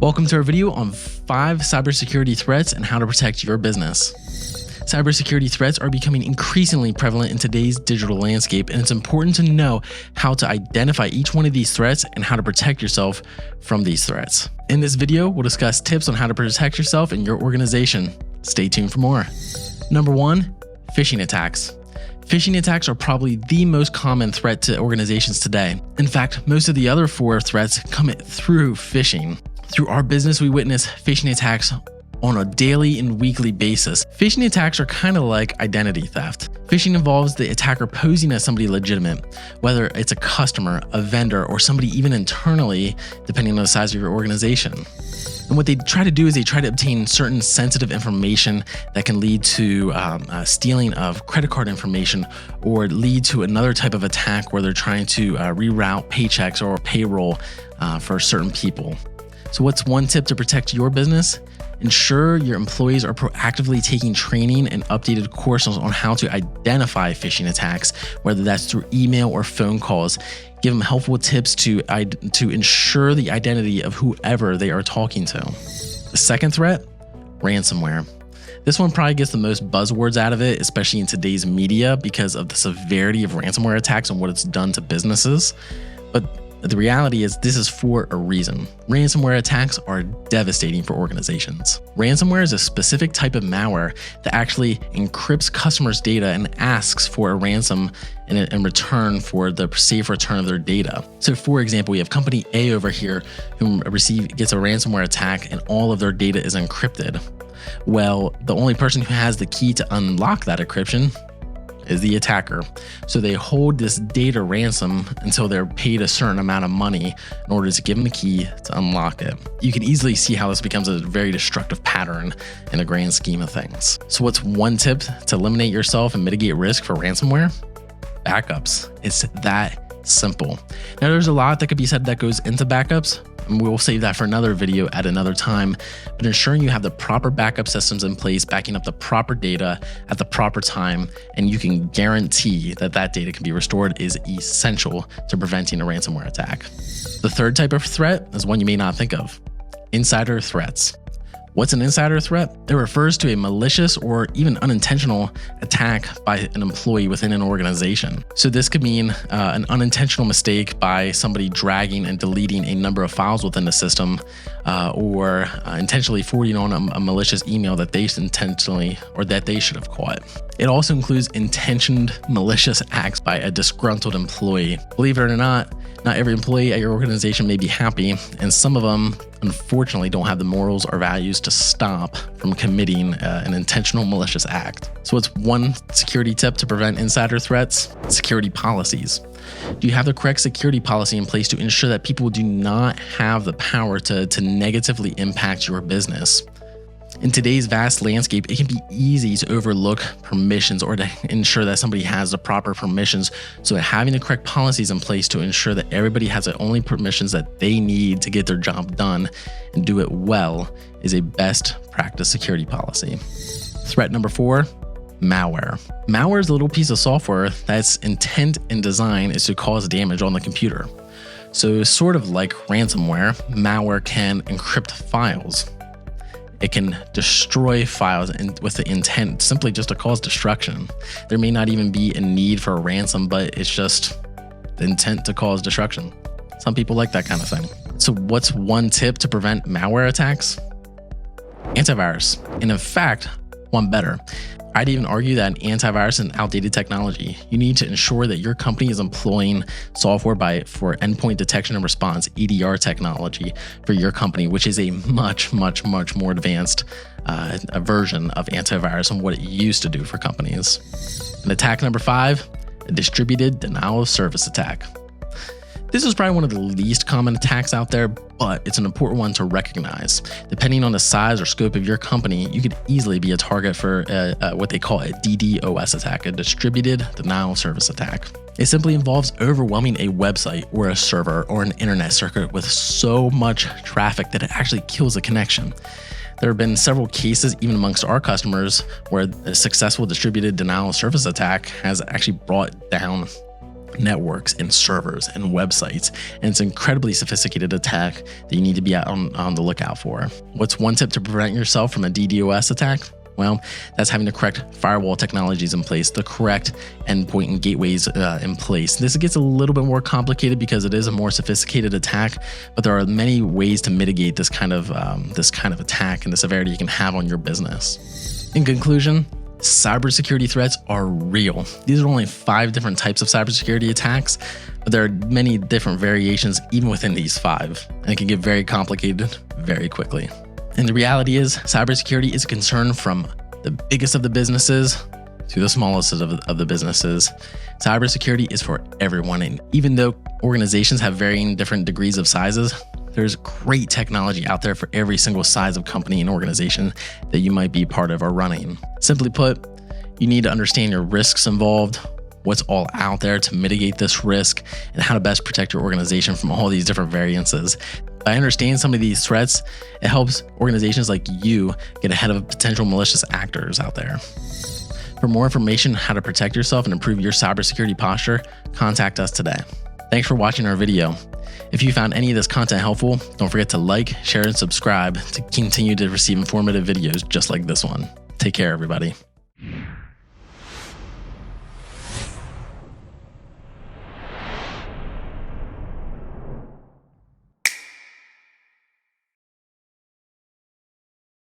Welcome to our video on 5 cybersecurity threats and how to protect your business. Cybersecurity threats are becoming increasingly prevalent in today's digital landscape, and it's important to know how to identify each one of these threats and how to protect yourself from these threats. In this video, we'll discuss tips on how to protect yourself and your organization. Stay tuned for more. Number 1, phishing attacks. Phishing attacks are probably the most common threat to organizations today. In fact, most of the other 4 threats come through phishing. Through our business, we witness phishing attacks on a daily and weekly basis. Phishing attacks are kind of like identity theft. Phishing involves the attacker posing as somebody legitimate, whether it's a customer, a vendor, or somebody even internally, depending on the size of your organization. And what they try to do is they try to obtain certain sensitive information that can lead to stealing of credit card information, or lead to another type of attack where they're trying to reroute paychecks or payroll for certain people. So what's one tip to protect your business? Ensure your employees are proactively taking training and updated courses on how to identify phishing attacks, whether that's through email or phone calls. Give them helpful tips to ensure the identity of whoever they are talking to. The second threat, ransomware. This one probably gets the most buzzwords out of it, especially in today's media, because of the severity of ransomware attacks and what it's done to businesses. But the reality is this is for a reason. Ransomware attacks are devastating for organizations. Ransomware is a specific type of malware that actually encrypts customers' data and asks for a ransom in return for the safe return of their data. So for example, we have company A over here who gets a ransomware attack and all of their data is encrypted. Well, the only person who has the key to unlock that encryption is the attacker. So they hold this data ransom until they're paid a certain amount of money in order to give them the key to unlock it. You can easily see how this becomes a very destructive pattern in the grand scheme of things. So what's one tip to eliminate yourself and mitigate risk for ransomware? Backups. It's that simple. Now there's a lot that could be said that goes into backups, and we'll save that for another video at another time, but ensuring you have the proper backup systems in place, backing up the proper data at the proper time, and you can guarantee that that data can be restored is essential to preventing a ransomware attack. The third type of threat is one you may not think of: insider threats. What's an insider threat? It refers to a malicious or even unintentional attack by an employee within an organization. So this could mean an unintentional mistake by somebody dragging and deleting a number of files within the system, or intentionally forwarding on a malicious email that they intentionally or that they should have caught. It also includes intentioned malicious acts by a disgruntled employee. Believe it or not every employee at your organization may be happy, and some of them unfortunately don't have the morals or values to stop from committing an intentional malicious act. So what's one security tip to prevent insider threats? Security policies. Do you have the correct security policy in place to ensure that people do not have the power to negatively impact your business? In today's vast landscape, it can be easy to overlook permissions or to ensure that somebody has the proper permissions. So having the correct policies in place to ensure that everybody has the only permissions that they need to get their job done and do it well is a best practice security policy. Threat number 4, malware. Malware is a little piece of software that's intent and design is to cause damage on the computer. So sort of like ransomware, malware can encrypt files. It can destroy files with the intent simply just to cause destruction. There may not even be a need for a ransom, but it's just the intent to cause destruction. Some people like that kind of thing. So what's one tip to prevent malware attacks? Antivirus. And in fact, one better. I'd even argue that antivirus is an outdated technology. You need to ensure that your company is employing software for endpoint detection and response, EDR technology for your company, which is a much more advanced version of antivirus than what it used to do for companies. And attack number 5, a distributed denial of service attack. This is probably one of the least common attacks out there, but it's an important one to recognize. Depending on the size or scope of your company, you could easily be a target for what they call a DDoS attack, a distributed denial of service attack. It simply involves overwhelming a website or a server or an internet circuit with so much traffic that it actually kills the connection. There have been several cases, even amongst our customers, where a successful distributed denial of service attack has actually brought down networks and servers and websites, and it's an incredibly sophisticated attack that you need to be on the lookout for. What's one tip to prevent yourself from a DDoS attack? Well, that's having the correct firewall technologies in place, the correct endpoint and gateways in place. This gets a little bit more complicated because it is a more sophisticated attack, but there are many ways to mitigate this kind of attack and the severity you can have on your business. In conclusion, cybersecurity threats are real. These are only 5 different types of cybersecurity attacks, but there are many different variations even within these 5, and it can get very complicated very quickly. And the reality is, cybersecurity is a concern from the biggest of the businesses to the smallest of the businesses. Cybersecurity is for everyone, and even though organizations have varying different degrees of sizes, there's great technology out there for every single size of company and organization that you might be part of or running. Simply put, you need to understand your risks involved, what's all out there to mitigate this risk, and how to best protect your organization from all these different variances. By understanding some of these threats, it helps organizations like you get ahead of potential malicious actors out there. For more information on how to protect yourself and improve your cybersecurity posture, contact us today. Thanks for watching our video. If you found any of this content helpful, don't forget to like, share, and subscribe to continue to receive informative videos just like this one. Take care, everybody.